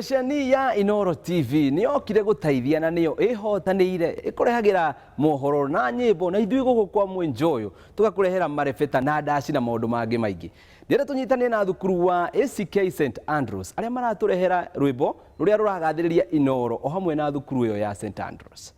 Ceceni ya Inooro TV niyo kire gutaithia na niyo ihotanire ikurehagira mohoro na nyimbo na ithui guku kwa mwenjoyo tugakurehera marebeta na ndaci na maundu mangi maingi. Ndire tunyitanie na thukuru wa ACK St Andrews aria maraturehera rwimbo ruria ruragathiriria Inooro o hamwe na thukuru yo ya St Andrews.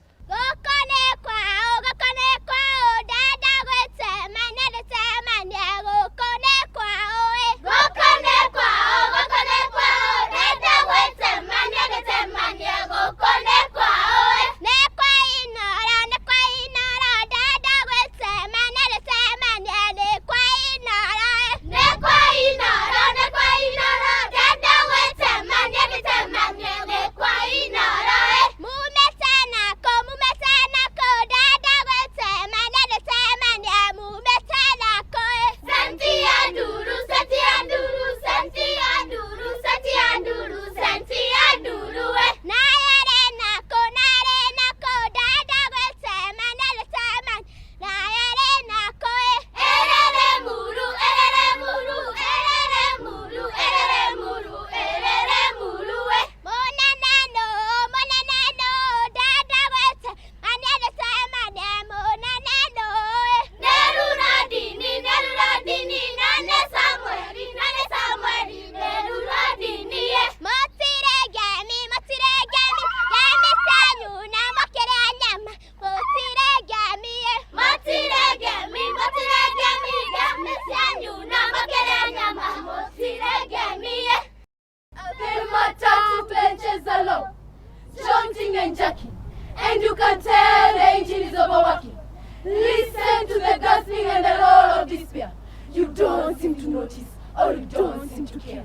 And you can tell the engine is overworking. Listen to the gasping and the roar of despair. You don't seem to notice, or you don't seem to care.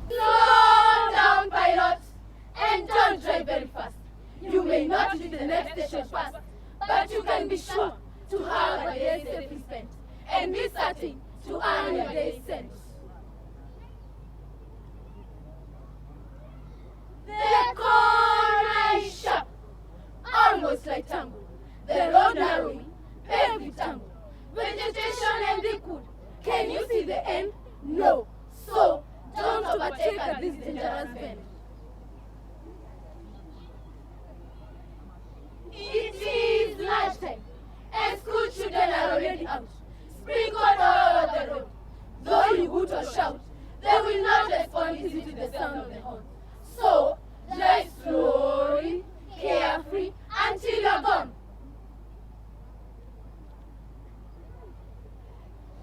Slow down, pilot, and don't drive very fast. You may not reach the next station fast, but you can be sure to have a day safely spent, and be certain to earn your day's cent. The corner is sharp, almost like tango. The road narrowing, paved with tango. Vegetation and liquid. Can you see the end? No. So, don't overtake at this dangerous bend. It is lunchtime, and school children are already out, sprinkled all over the road. Though you hoot or shout, they will not respond easily to the sound of the horn. So, drive slowly, carefree, until you're gone.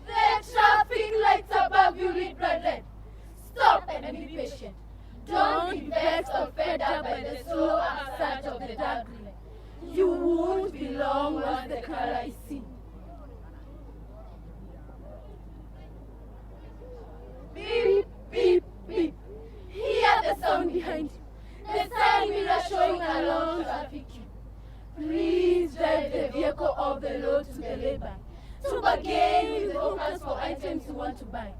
The traffic lights above you read bright red. Stop and be patient. Don't be vexed or fed up by the slow upsurge of the dark green. You won't be long once the color is seen. Beep, beep, beep. Hear the sound behind you. The side mirror showing a long traffic queue. Please drive the vehicle off the road to the labor to bargain with the hawkers for items you want to buy.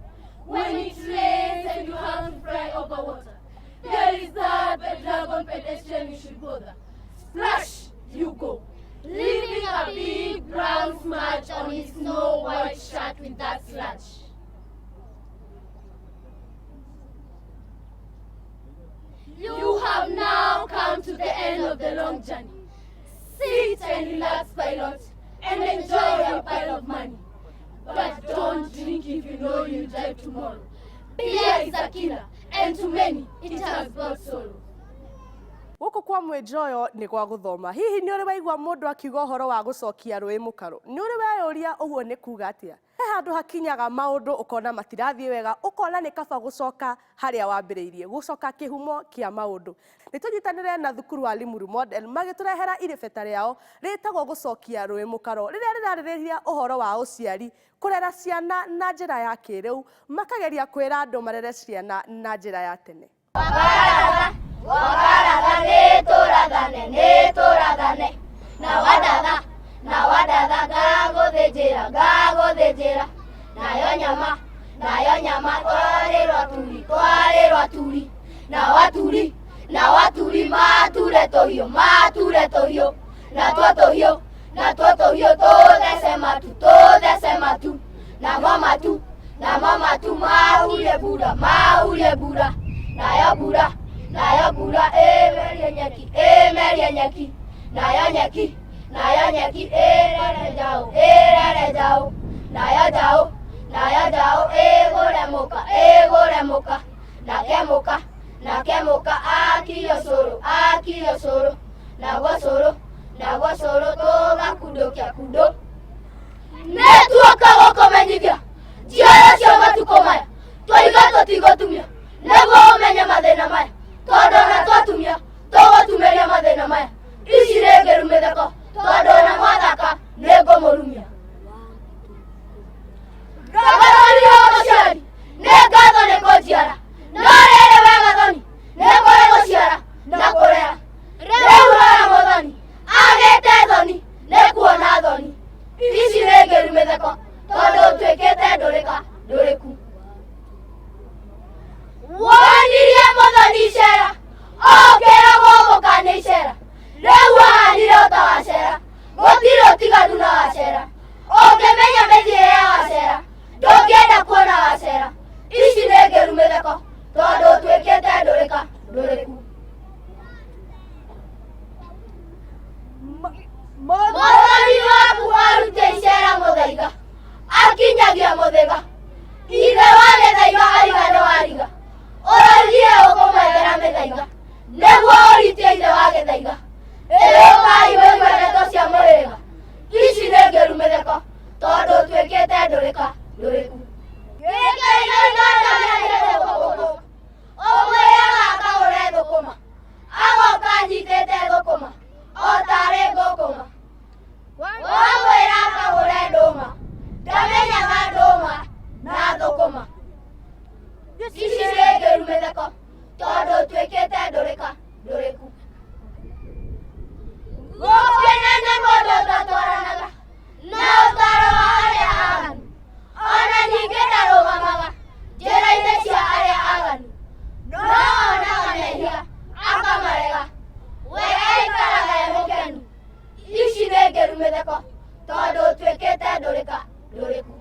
When it rains and you have to fly over water, there is that dragon pedestrian you should bother. Splash, you go, leaving a big brown smudge on his snow white shirt with that sludge. You have now come to the end of the long journey. Sit and relax, pilot, and enjoy your pile of money. But don't drink if you know you'll drive tomorrow. Beer is a killer, and to many, it has brought sorrow. Guku kwa mwenjoyo ni kwa guthoma. Hihi ni uri waigua mundu akiuga uhoro wa gucokia rui mukaru. Ni uri weyuria uguo ni kuga atia? He handu hakinyaga maundu ukona matirathie wega, ukona ni kaba gucoka haria wambiriirie, gucoka kihumo kia maundu. Nitunyitanire na thukuru wa Limuru Model magiturehera irebeta riao ritagwo gucokia rui mukaru. Riria riraririria uhoro wa uciari, kurera ciana na njira ya kiriu, makageria kwira andu marere ciana na njira ya tene. Wagarathane, turathane, na wadatha, gaguthijira, nayo nyama, twarirwa turi, na waturi, mature tohio, na tuo tohio, tuthece matu, na mamatu, mahurie bura, nayo nayo mbura ĩmerie nyeki, ĩmerie nyeki, nayo nyeki, nayo nyeki ĩrere njaũ, ĩrere njaũ, nayo njaũ, nayo njaũ ĩgũre mũka, ĩgũre mũka, nake mũka, nake mũka akio cũrũ, akio cũrũ, naguo cũrũ, naguo cũrũ tũgakundũkia kundũ. Nĩtuoka gũkũmenyithia njiarwa cia matukũ maya, tũiga tũtigũtumia nĩguo ũmenye mathĩna maya, tondũ ona twatumia tũgũtumĩria mathĩna maya. Ici nĩ ngĩru mĩtheko, tondũ ona mwathaka nĩngũmũrumia. Gathoni wa mũciari nĩ ngatho nĩ kũnjiara, no rĩrĩ we gathoni nĩ kũrĩ gũciara na kũrera. Rĩu rora mũthoni agĩte thoni nĩ kuona thoni. Ici nĩ ngĩru mĩtheko, tondũ ũtuĩkĩte ndũrĩka ndũrĩku. Wonirie mũthoni icera, okĩragwo mũka nĩ icera, rĩu ahanire ota wacera, gũtirĩ ũtiganu na wacera. Ũngĩmenya mĩthiĩre ya wacera ndũngĩenda kuona wacera. Ici nĩ ngĩru mĩtheko, tondũ ũtuĩkĩte ndũrĩka ndũrĩku. Mũthoni waku arute icera mũthaiga, akinyagia mũthĩga, ithe wa gĩthaiga aiga nĩ wariga, ũragire ũkũmwethera mĩthaiga, nĩguo ũritie ithe wa gĩthaiga. Ĩũkai wĩigue ndeto cia mũhĩrĩga. Ici nĩ ngĩru mĩtheko, tondũ ũtuĩkĩte ndũrĩka ndũrĩku. Ũmwĩraga akagũre thũkũma, agoka anyitĩte thũkũma o tarĩ ngũkũma. Wamwĩra akagũre ndũma, ndamenyaga ndũma na thũkũma. Ici nĩ ngĩru mĩtheko, tondũ ũtuĩkĩte ndũrĩka ndũrĩku. Gũkena nĩ mũndũ ũtatwaranaga na ũtaaro wa arĩa aganu, ona ningĩ ndarũgamaga njĩra-inĩ cia arĩa aganu, no onaga mehia akamarega, we aikaraga e mũkenu. Ici nĩ ngĩru mĩtheko, tondũ ũtuĩkĩte ndũrĩka ndũrĩku.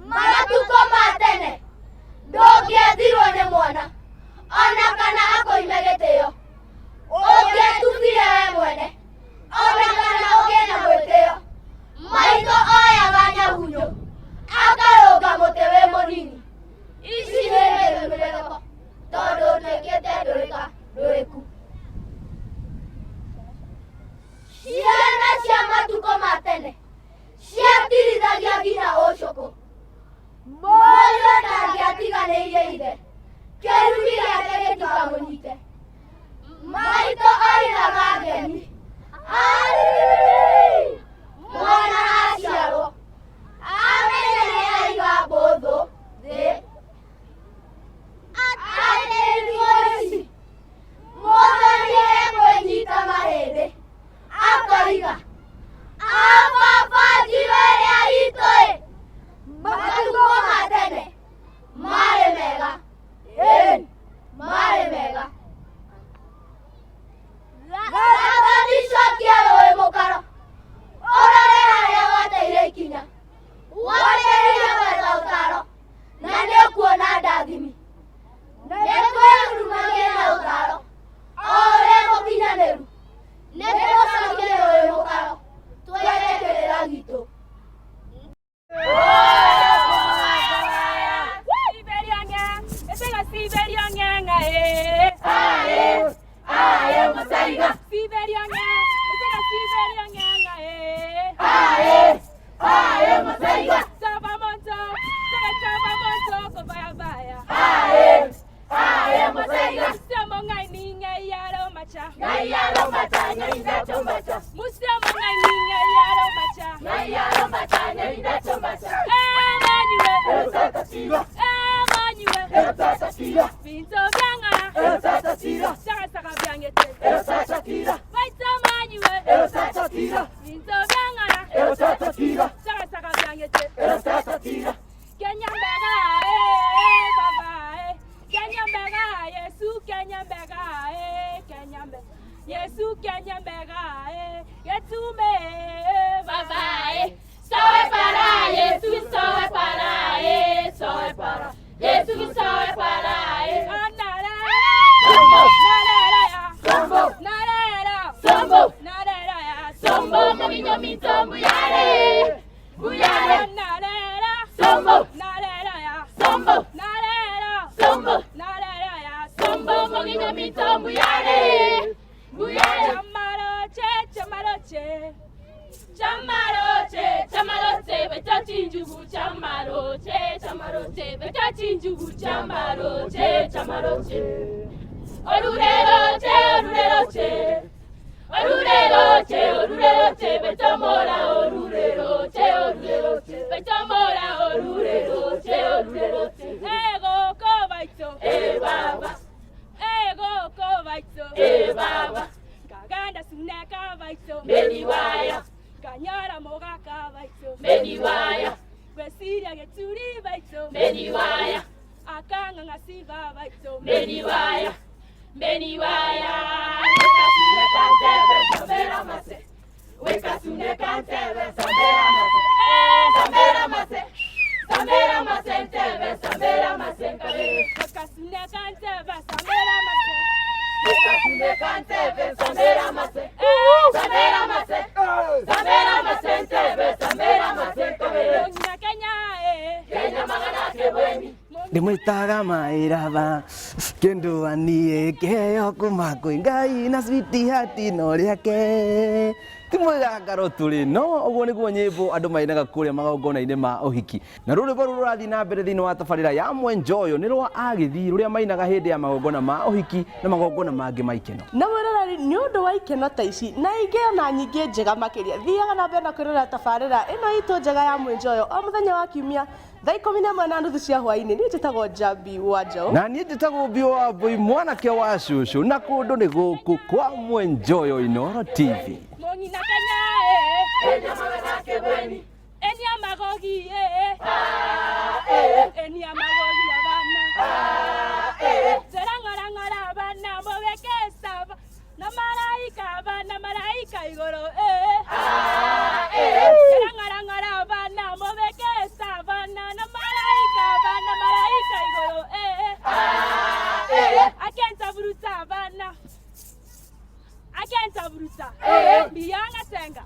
Matukũ ma tene ndũngĩethirwo nĩ mwana, ona kana akũime gĩtĩo, ũngĩetubire we mwene, ona kana ũgĩe na mwĩtĩo. Maitũ oyaga nyahunyũ akarũnga mũtĩ wĩ mũnini. Ici nĩ ngĩru mĩtheko, tondũ ũtuĩkĩte ndũrĩka ndũrĩku. Ciana cia matukũ ma tene ciatirithagia nginya ũcũkũ, mũriũ ndangĩatiganĩirie ithe, kĩrumi gĩake gĩtikamũnyite. Maitũ oigaga ngemi, mwana aciarwo amenya nĩ aiga mbũthũ thĩ. Athĩnjwo ici mũthoni ekwĩnyita mahĩndĩ akoiga, ababa njiwe rĩa itũĩ. Matukũ ma tene marĩ mega, ĩĩ marĩ mega. Gathoni cokia rũĩ mũkaro, ũrore harĩa wateire ikinya, wambĩrĩrie gwetha ũtaaro na nĩũkuona ndathimi. Nĩkwĩrumagie na ũtaaro o ũrĩa mũkinyanĩru, nĩtũcokie rũĩ mũkaro twethe kĩrĩra gitũ. Yesu Kenya mbega yetume babae soe para Yesu soe para Yesu soe para mbuyane, mbuyane. Chamaroche, beta chinjugu, chamaroche, beta chinjugu, chamaroche. Orureroche, beta mora, orureroche, beta mora, orureroche. Ego kobaito, baba. Kaganda suneka baito, Beniwaya, Kanyara mogaka baito, Beniwaya, Kwesiria geturi baito, Beniwaya, Akanga ngasiba baito, Beniwaya. Wekasune kantebe, Sambera mase. Ndimwitaga mairaba kendo anie keheo kuma kwĩ Ngai na switi hati no rĩake timwega ngaro tũrĩ no ũguo nĩguo nyĩmbo andũ mainaga kũrĩa magongona-inĩ ma ũhiki na rũrĩmbo rũrũ rũrathiĩ na mbere thĩinĩ wa tabarĩra ya Mwenjoyo nĩ rwa agĩthii rũrĩa mainaga hĩndĩ ya magongona ma ũhiki na magongona mangĩ ma ikeno. Na mwĩroreri nĩ ũndũ wa ikeno ta ici na ingĩ ona nyingĩ njega makĩria thiaga na mbere na kwĩrorera tabarĩra ĩno itũ njega ya Mwenjoyo o mũthenya wa kiumia thaa 11:30 cia hwaĩ-inĩ. Niĩ njĩtagwo Njambi wa Njaũ na niĩ njĩtagwo Bio wa Mbũi mwanake wa cũcũ na kũndũ nĩ gũkũ kwa Mwenjoyo Inooro TV. Mongina Kenya Kenya magana kebweni Enia magogi Enia magogi abana Serangora abana mobeke saba na malaika igoro Serangora abana mobeke saba na malaika igoro Akenta bruta abana Bianga senga